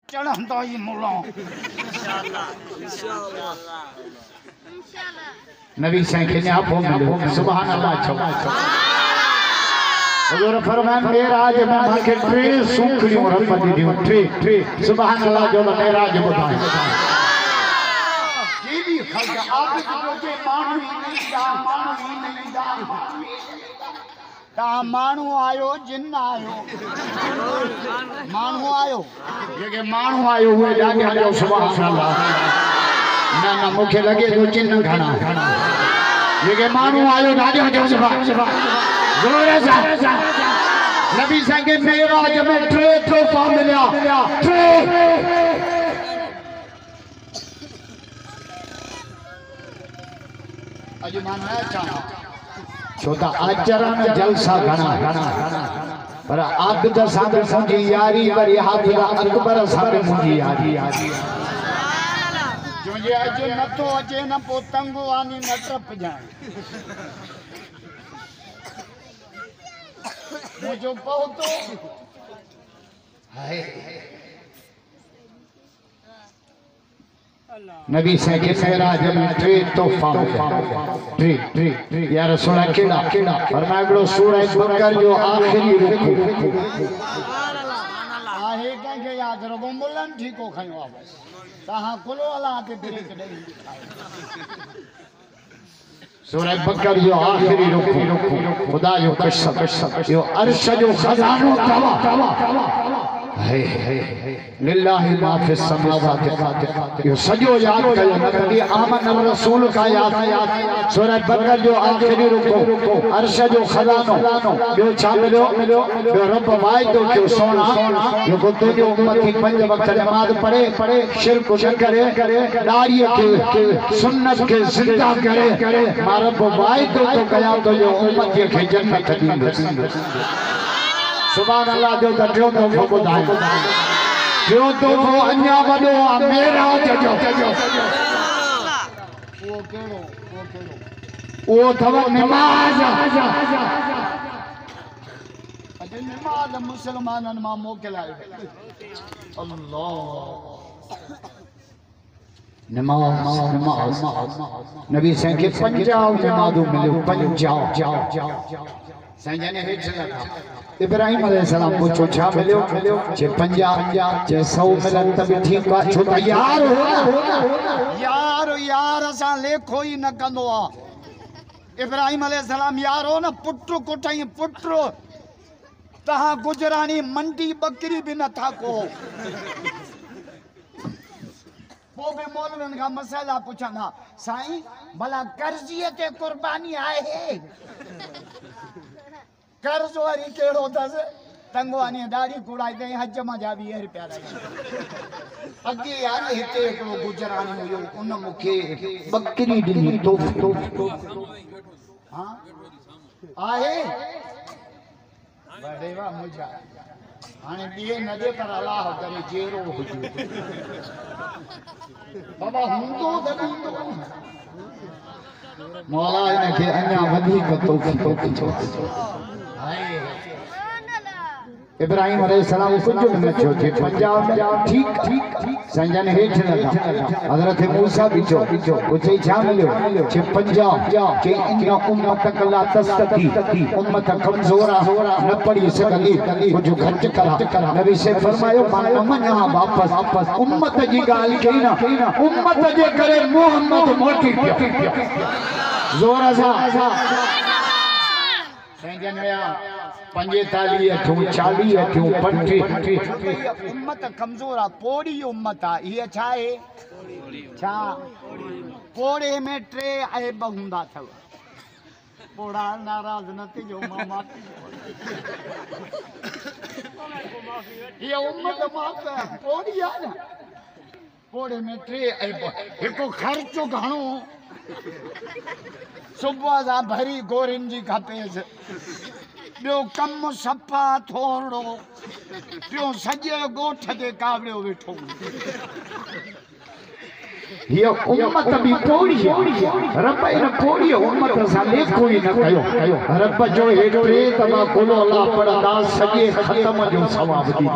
चढ़ंदा ही मुला नबी साईं खे न्यापो मिलियो सुभान अल्लाह छो हुजूर फरमान मेराज में मांखे टे सूखड़ियों रब ॾिनियूं टे सुभान अल्लाह जो मेराज ॿुधाए केॾी ख़ल्क़ आबिद जो जे माण्हू ई नहीं दा ता माण्हू आयो जिन आयो माण्हू आयो जेके माण्हू आयो उहे ॾाढा जो सुभान अल्लाह ना मूंखे लॻे थो जिन घणा जेके माण्हू आयो ॾाढा जो सुभान जोर सां नबी साईं खे मेराज में टे तोहफ़ा मिलिया टे अॼु मां न अचां छो त आचरण जलसा घणा पर आबिद सां मुंहिंजी यारी वरी हाफिज़ अकबर सां मुंहिंजी यारी तुंहिंजे अॼु नथो अचे न पोइ तंग वानी न टपजांइ मुझो पहुतो हाय नबी साईं खे मेराज में टे तोहफ़ा टे या रसूल केड़ा फरमाया हिकिड़ो सूरह बकर जो आखिरी रुकू आहे कंहिंखे यादि रखो मुलनि ठीको खयो आहे बसि तव्हां खुलो अलाह ते ब्रेक ॾेई सूरह बकर जो आखिरी रुकू खुदा जो कसम यो अर्श जो खजानो तवा है लिल्लाहि मा फिस समावाति यो सजो याद कयो न कभी आमन रसूल का याद सूरह बकर जो आखिरी रुकू अर्श जो खजानो यो छा मिलियो यो रब वायदो कयो सोना यो को तुझे उम्मत की पंज वक्त नमाज पढ़े शिरक न करे दाढ़ी के सुन्नत के जिंदा करे मां रब वायदो तो कया तो जो उम्मत के जन्नत दी सुभान अल्लाह जो टियों तोहफ़ो ॿुधाए टियों तोहफ़ो अञा वॾो आहे मेराज जो वो कहिड़ो वो अथव निमाज़ अॼु निमाज़ मुसलमाननि मां मोकिलाए अल्लाह निमाज़ नबी साईं खे 50 निमाज़ूं मिलियो 50 साईं जने हेठ लगा इब्राहिम अलैहिस्सलाम पूछो छा मिलियो जे 50 जे 100 मिलन त भी ठीक बा छो त यार हो यार असा लेखो ही न कंदो आ इब्राहिम अलैहिस्सलाम यार हो न पुट कोठाई पुट तहा गुजरानी मंडी बकरी भी न था को वो भी मौलविन का मसला पूछना साईं भला कर्जिए ते कुर्बानी आए कर्ज वारी केड़ो दस तंगवानी दाढ़ी कुड़ाई दे हज में जा 20 रुपया अगे यार हिते एकड़ो गुजरानी हुयो उन मुखे बकरी दिनी तो हां आहे बड़े वा मुजा हाने दिए न दे पर अल्लाह करे जेरो हुजे बाबा हुंदो दबींदो मौला इनके अन्या वधिक तौफीक छो इब्राहिम अलैहिस्सलाम कुछ न छो जे 50 ठीक साईं जन हेठ लगा हजरत मूसा भी छो कुछ छा मिलियो जे 50 के इन उम्मत कला तस्तकी उम्मत कमजोरा न पड़ी सकी कुछ घट करा नबी से फरमायो मान मना वापस उम्मत जी गाल कई ना उम्मत जे करे मोहम्मद मोटी पियो जोर सा साईं जन 45 अठूं 40 अठूं 50 उम्मत कमजोर आ पोड़ी उम्मत आ ये छा है छा पोड़े में 3 ऐब हुंदा थव पोड़ा नाराज न थियो मामा ये उम्मत माफ पोड़ी आ ना पोड़े में 3 ऐब एको खर्चो घणो सुबह सा भरी गोरिन जी खपेस बियो कम सफा थोड़ो बियो सजे गोठ दे कावड़ियो वेठो ये उम्मत भी पोड़ी रब इन पोड़ी उम्मत सा लेखो ही न कयो रब जो हेठे तमा खोलो अल्लाह पर दास सजे खत्म जो सवाब दी